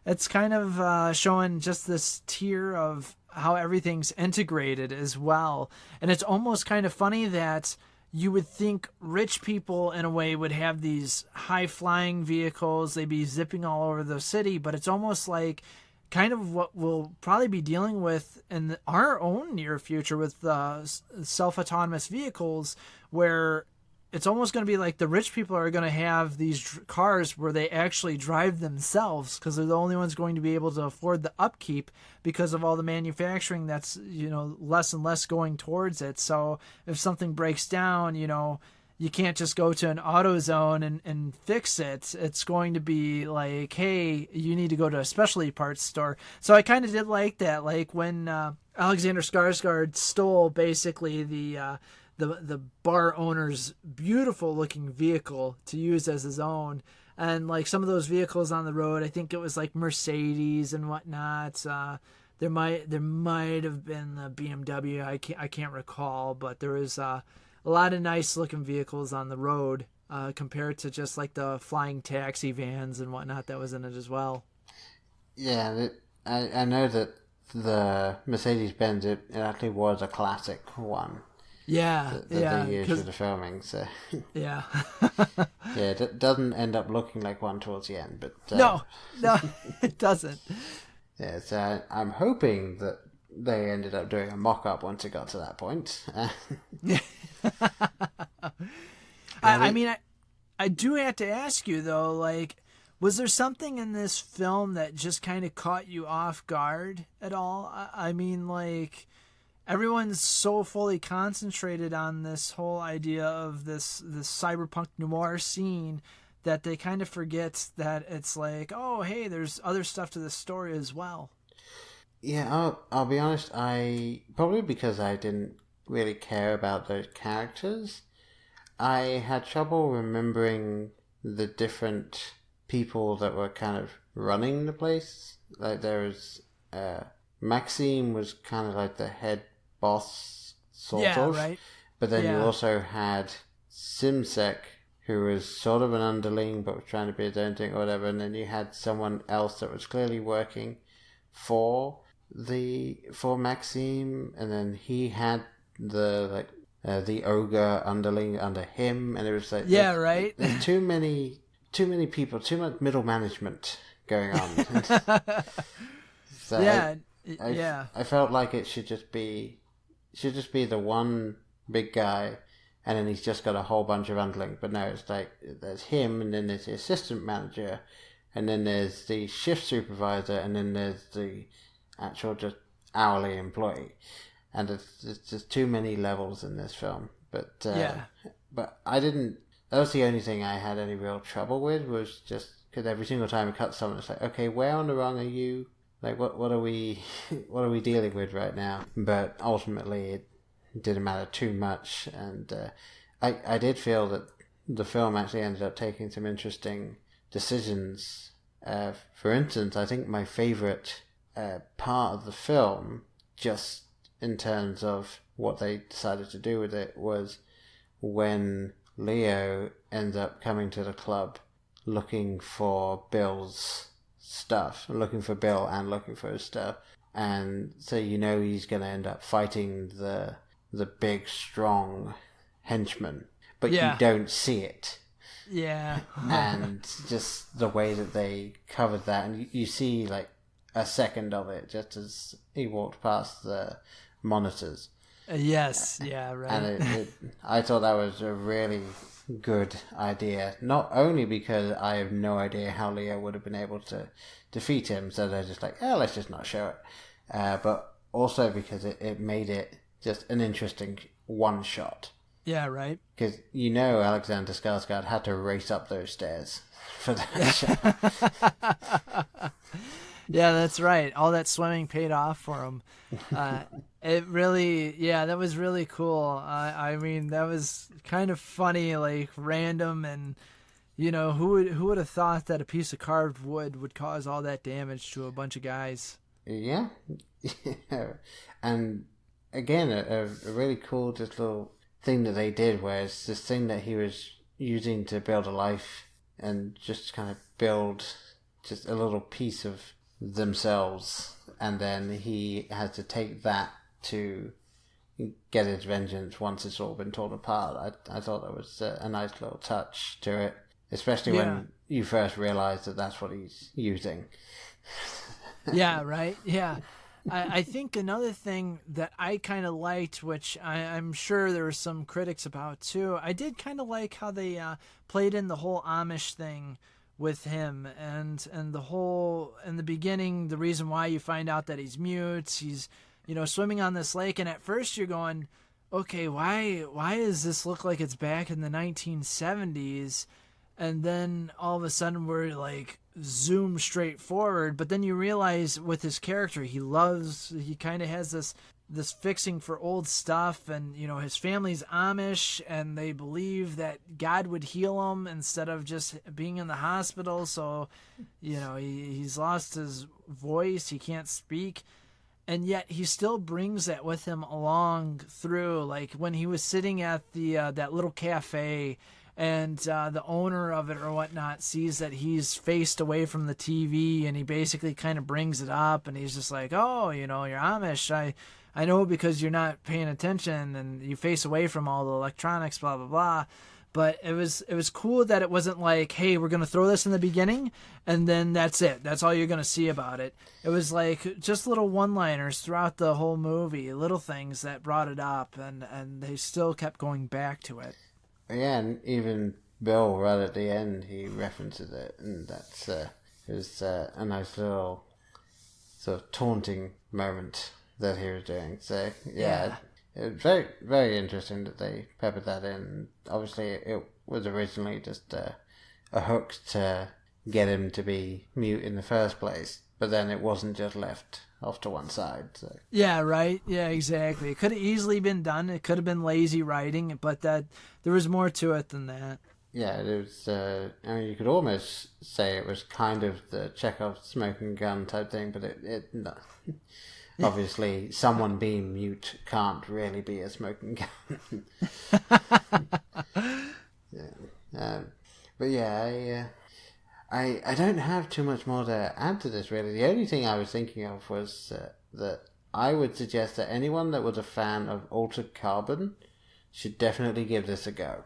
it's kind of showing just this tier of how everything's integrated as well. And it's almost kind of funny that you would think rich people in a way would have these high flying vehicles. They'd be zipping all over the city, but it's almost like kind of what we'll probably be dealing with in our own near future with self-autonomous vehicles, where it's almost going to be like the rich people are going to have these cars where they actually drive themselves because they're the only ones going to be able to afford the upkeep because of all the manufacturing that's, less and less going towards it. So if something breaks down, you can't just go to an AutoZone and fix it. It's going to be like, hey, you need to go to a specialty parts store. So I kind of did like that, like when Alexander Skarsgård stole basically the bar owner's beautiful looking vehicle to use as his own. And like some of those vehicles on the road, I think it was like Mercedes and whatnot. There might have been the BMW. I can't recall, but there was a lot of nice looking vehicles on the road compared to just like the flying taxi vans and whatnot that was in it as well. Yeah, I know that the Mercedes-Benz, it actually was a classic one. Yeah, that they used for the filming. So yeah, yeah, it doesn't end up looking like one towards the end, but no, it doesn't. Yeah, so I'm hoping that they ended up doing a mock-up once it got to that point. I mean, I do have to ask you though, like, was there something in this film that just kind of caught you off guard at all? I mean, like, everyone's so fully concentrated on this whole idea of this cyberpunk noir scene that they kind of forget that it's like, oh, hey, there's other stuff to this story as well. Yeah, I'll be honest, probably because I didn't really care about those characters, I had trouble remembering the different people that were kind of running the place. Like there was Maxime was kind of like the head boss, sort of. Right. But then you also had Simsek, who was sort of an underling but was trying to be his own thing or whatever, and then you had someone else that was clearly working for Maxime, and then he had the ogre underling under him, and it was like there's too many people, too much middle management going on. So I felt like it should just be the one big guy, and then he's just got a whole bunch of underlings. But no, it's like there's him, and then there's the assistant manager, and then there's the shift supervisor, and then there's the actual just hourly employee. And it's just too many levels in this film. But but I didn't. That was the only thing I had any real trouble with, was just because every single time it cuts someone, it's like, okay, where on the rung are you? Like, what are we dealing with right now? But ultimately, it didn't matter too much, and I did feel that the film actually ended up taking some interesting decisions. For instance, I think my favorite part of the film, just in terms of what they decided to do with it, was when Leo ends up coming to the club looking for Bill's stuff, looking for Bill and looking for his stuff. And so he's going to end up fighting the big, strong henchman, but you don't see it. Yeah. And just the way that they covered that, and you see like a second of it just as he walked past the monitors. Yes, yeah, right. And I thought that was a really good idea, not only because I have no idea how Leo would have been able to defeat him, so they're just like, let's just not show it, but also because it made it just an interesting one shot. Yeah, right. Because Alexander Skarsgård had to race up those stairs for that shot. Yeah, that's right. All that swimming paid off for him. It really, that was really cool. I mean, that was kind of funny, like random, and who would have thought that a piece of carved wood would cause all that damage to a bunch of guys? Yeah, and again, a really cool just little thing that they did, where it's this thing that he was using to build a life and just kind of build just a little piece of themselves, and then he has to take that to get his vengeance once it's all been torn apart. I thought that was a nice little touch to it, especially when you first realize that that's what he's using. Yeah, right. Yeah. I think another thing that I kind of liked, which I'm sure there were some critics about too, I did kind of like how they played in the whole Amish thing with him, and the whole, in the beginning, the reason why you find out that he's mute, he's swimming on this lake, and at first you're going, okay, why does this look like it's back in the 1970s? And then all of a sudden we're like zoom straight forward, but then you realize with his character, he kind of has this fixing for old stuff, and his family's Amish, and they believe that God would heal him instead of just being in the hospital. So he's lost his voice, he can't speak, and yet he still brings that with him along through, like when he was sitting at the that little cafe, and the owner of it or whatnot sees that he's faced away from the TV, and he basically kind of brings it up, and he's just like, oh, you're Amish, I know, because you're not paying attention and you face away from all the electronics, blah, blah, blah. But it was cool that it wasn't like, hey, we're going to throw this in the beginning and then that's it. That's all you're going to see about it. It was like just little one-liners throughout the whole movie, little things that brought it up, and they still kept going back to it. Yeah, and even Bill, right at the end, he references it, and that's it was a nice little sort of taunting moment that he was doing. So yeah. It was very, very interesting that they peppered that in. Obviously, it was originally just a hook to get him to be mute in the first place, but then it wasn't just left off to one side. So. Yeah, right. Yeah, exactly. It could have easily been done. It could have been lazy writing, but that there was more to it than that. Yeah, it was. I mean, you could almost say it was kind of the Chekhov smoking gun type thing, but it no. Obviously, someone being mute can't really be a smoking gun. Yeah. But yeah, I don't have too much more to add to this, really. The only thing I was thinking of was that I would suggest that anyone that was a fan of Altered Carbon should definitely give this a go.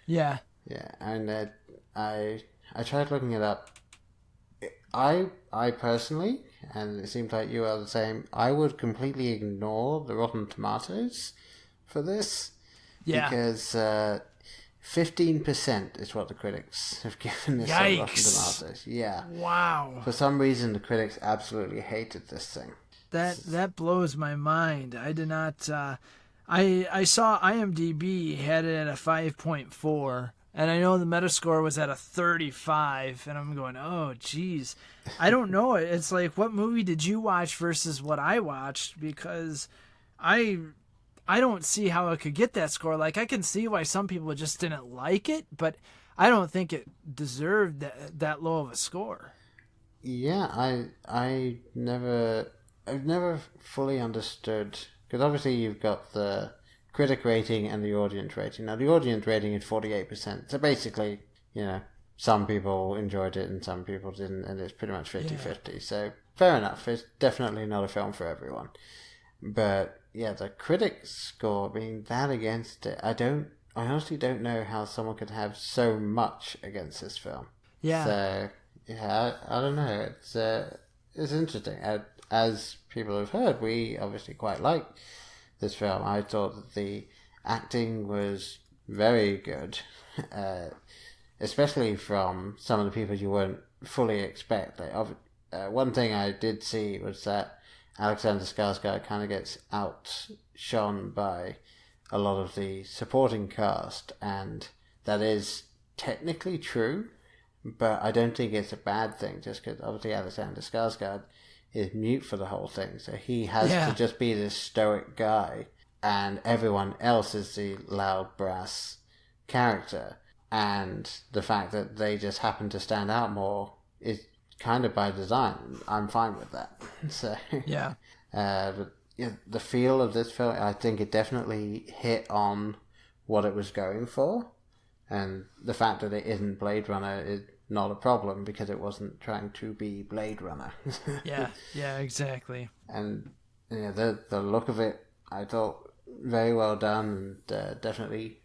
Yeah. Yeah, and I tried looking it up. I personally, and it seems like you are the same, I would completely ignore the Rotten Tomatoes for this. Yeah. Because 15% is what the critics have given this on Rotten Tomatoes. Yeah. Wow. For some reason, the critics absolutely hated this thing. That blows my mind. I did not... I saw IMDb had it at a 5.4, and I know the Metascore was at a 35, and I'm going, oh, geez. I don't know. It's like, what movie did you watch versus what I watched? Because I don't see how it could get that score. Like, I can see why some people just didn't like it, but I don't think it deserved that low of a score. Yeah, I've never fully understood, because obviously you've got the critic rating and the audience rating. Now, the audience rating is 48%. So basically, some people enjoyed it and some people didn't, and it's pretty much 50-50. So fair enough. It's definitely not a film for everyone. But yeah, the critics score being that against it, I honestly don't know how someone could have so much against this film. Yeah. So yeah, I don't know. It's interesting. As people have heard, we obviously quite like this film. I thought that the acting was very good, especially from some of the people you wouldn't fully expect. One thing I did see was that Alexander Skarsgård kind of gets outshone by a lot of the supporting cast, and that is technically true, but I don't think it's a bad thing, just because obviously Alexander Skarsgård is mute for the whole thing, so he has to just be this stoic guy, and everyone else is the loud brass character, and the fact that they just happen to stand out more is kind of by design. I'm fine with that. So yeah. But the feel of this film, I think it definitely hit on what it was going for, and the fact that it isn't Blade Runner is not a problem because it wasn't trying to be Blade Runner. yeah, exactly. And the look of it, I thought very well done, and definitely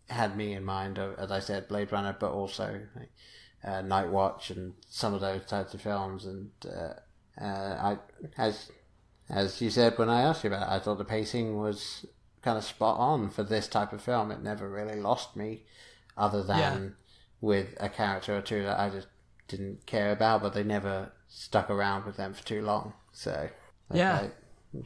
had me in mind of, as I said, Blade Runner, but also Night Watch and some of those types of films. And as you said when I asked you about it, I thought the pacing was kind of spot on for this type of film. It never really lost me, other than with a character or two that I just didn't care about, but they never stuck around with them for too long. So yeah.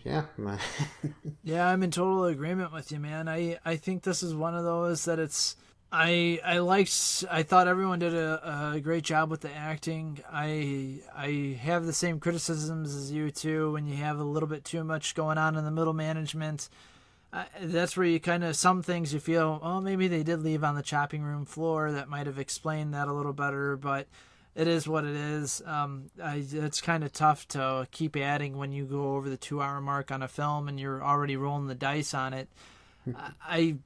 Yeah, I'm in total agreement with you, man. I think this is one of those that it's I thought everyone did a great job with the acting. I have the same criticisms as you too. When you have a little bit too much going on in the middle management, that's where you kind of, some things you feel, oh, maybe they did leave on the chopping room floor. That might have explained that a little better, but it is what it is. It's kind of tough to keep adding when you go over the 2-hour mark on a film and you're already rolling the dice on it. I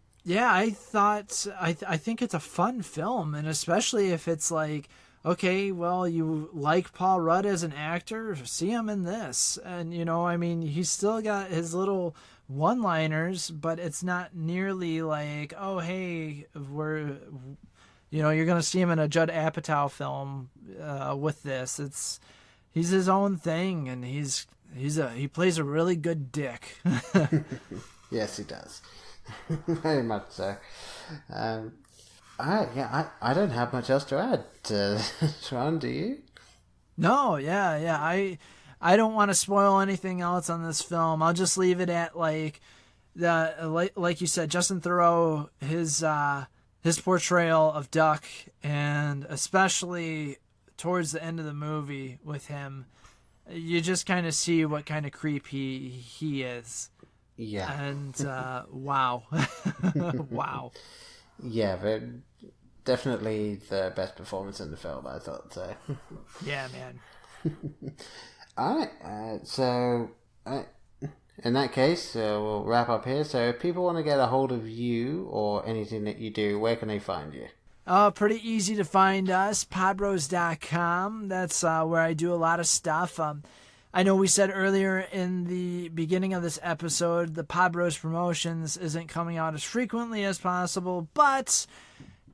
think it's a fun film, and especially if it's like, okay, well, you like Paul Rudd as an actor, see him in this. And, he's still got his little one-liners, but it's not nearly like, oh, hey, you're going to see him in a Judd Apatow film with this. He's his own thing, and he plays a really good dick. Yes, he does. Very much so. I don't have much else to add. Sean, do you? No, yeah. I don't want to spoil anything else on this film. I'll just leave it at like you said, Justin Theroux, his portrayal of Duck, and especially towards the end of the movie with him, you just kind of see what kind of creep he is. Yeah. And wow. Wow. Yeah, but definitely the best performance in the film, I thought so. Yeah, man. Alright, so in that case, we'll wrap up here. So if people want to get a hold of you or anything that you do, where can they find you? Pretty easy to find us, podbros.com. That's where I do a lot of stuff. I know we said earlier in the beginning of this episode, the Pod Bros Promotions isn't coming out as frequently as possible, but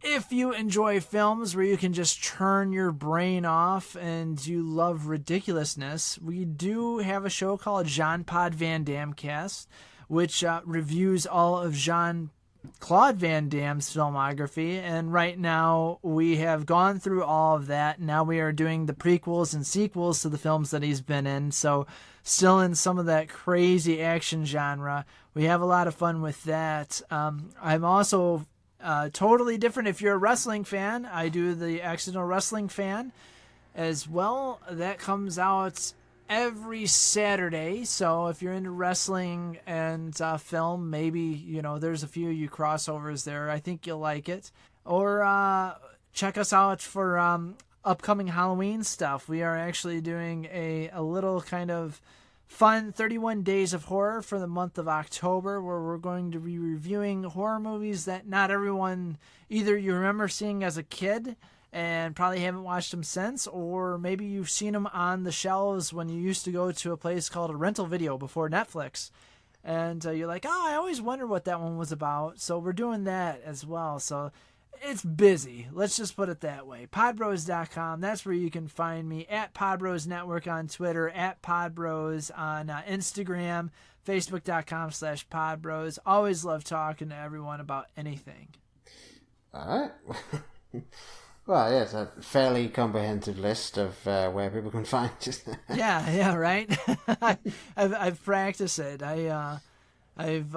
if you enjoy films where you can just turn your brain off and you love ridiculousness, we do have a show called Jean Pod Van Damme Cast, which reviews all of Jean-Claude Van Damme's filmography. And right now we have gone through all of that. Now we are doing the prequels and sequels to the films that he's been in. So still in some of that crazy action genre. We have a lot of fun with that. I'm also totally different. If you're a wrestling fan, I do the Accidental Wrestling Fan as well. That comes out every Saturday. So if you're into wrestling and film, maybe, there's a few of you crossovers there. I think you'll like it. Or check us out for upcoming Halloween stuff. We are actually doing a little kind of fun 31 Days of Horror for the month of October, where we're going to be reviewing horror movies that not everyone, either you remember seeing as a kid and probably haven't watched them since, or maybe you've seen them on the shelves when you used to go to a place called a rental video before Netflix. And you're like, oh, I always wondered what that one was about. So we're doing that as well. So it's busy. Let's just put it that way. Podbros.com. That's where you can find me. At Podbros Network on Twitter. At Podbros on Instagram. Facebook.com/Podbros. Always love talking to everyone about anything. All right. Well, yeah, it's a fairly comprehensive list of where people can find you. Yeah, right? I've practiced it. I've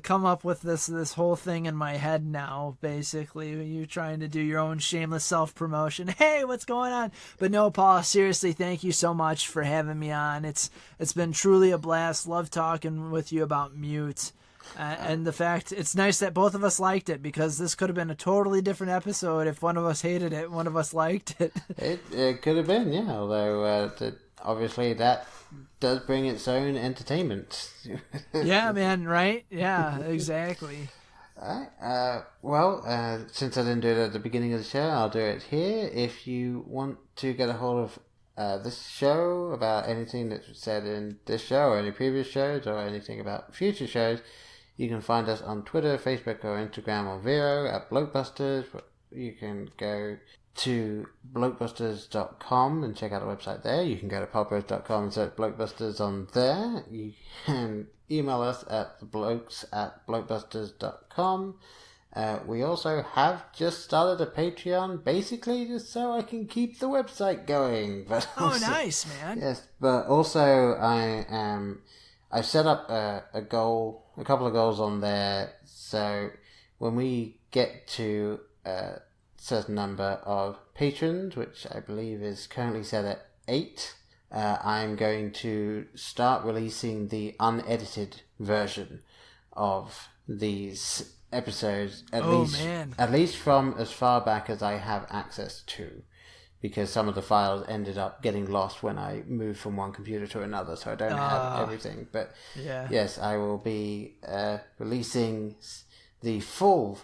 come up with this whole thing in my head now, basically. You trying to do your own shameless self-promotion. Hey, what's going on? But no, Paul, seriously, thank you so much for having me on. It's been truly a blast. Love talking with you about Mute. And the fact, it's nice that both of us liked it, because this could have been a totally different episode if one of us hated it, one of us liked it. It could have been, yeah, although obviously that does bring its own entertainment. Yeah, man, right? Yeah, exactly. Alright, well, since I didn't do it at the beginning of the show, I'll do it here. If you want to get a hold of this show, about anything that's said in this show or any previous shows, or anything about future shows, you can find us on Twitter, Facebook, or Instagram, or Vero at BlokeBusters. You can go to BlokeBusters.com and check out the website there. You can go to podbros.com and search BlokeBusters on there. You can email us at theblokes@BlokeBusters.com. We also have just started a Patreon, basically just so I can keep the website going. But also, nice, man. Yes, but also I've set up a couple of goals on there. So when we get to a certain number of patrons, which I believe is currently set at 8, I'm going to start releasing the unedited version of these episodes, at least from as far back as I have access to, because some of the files ended up getting lost when I moved from one computer to another, so I don't have everything. But yeah. Yes, I will be releasing the full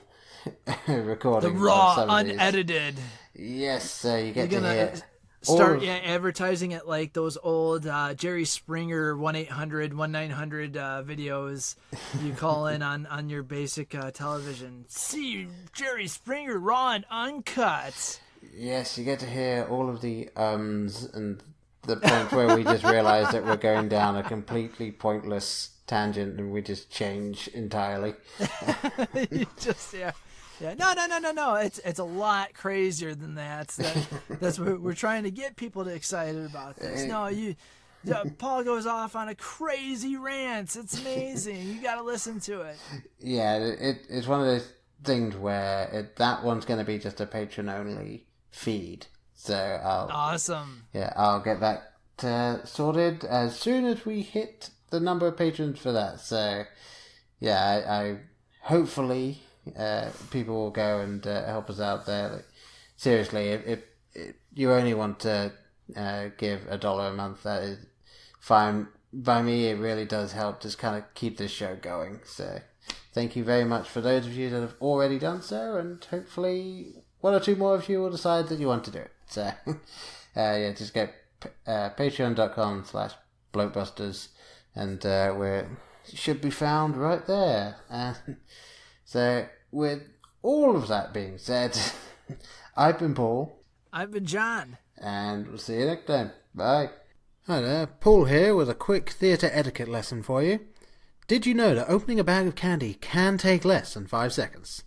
recording, the raw, unedited. Yes, so you get to hear. Start advertising it like those old Jerry Springer 1-800-1900 videos you call in on your basic television. See Jerry Springer raw and uncut. Yes, you get to hear all of the ums and the point where we just realize that we're going down a completely pointless tangent and we just change entirely. Yeah, no. It's a lot crazier than that. That's what we're trying to get people to excited about this. No, Paul goes off on a crazy rant. It's amazing. You got to listen to it. Yeah, it's one of those things where that one's going to be just a patron only feed. So awesome. Yeah, I'll get that sorted as soon as we hit the number of patrons for that. So yeah, I hopefully. People will go and help us out there. Like, seriously, if you only want to give $1 a month, that is fine by me. It really does help just kind of keep this show going. So thank you very much for those of you that have already done so, and hopefully one or two more of you will decide that you want to do it. So yeah, just go patreon.com/BlokeBusters, and we should be found right there. So with all of that being said, I've been Paul. I've been John. And we'll see you next time. Bye. Hi there, Paul here with a quick theatre etiquette lesson for you. Did you know that opening a bag of candy can take less than 5 seconds?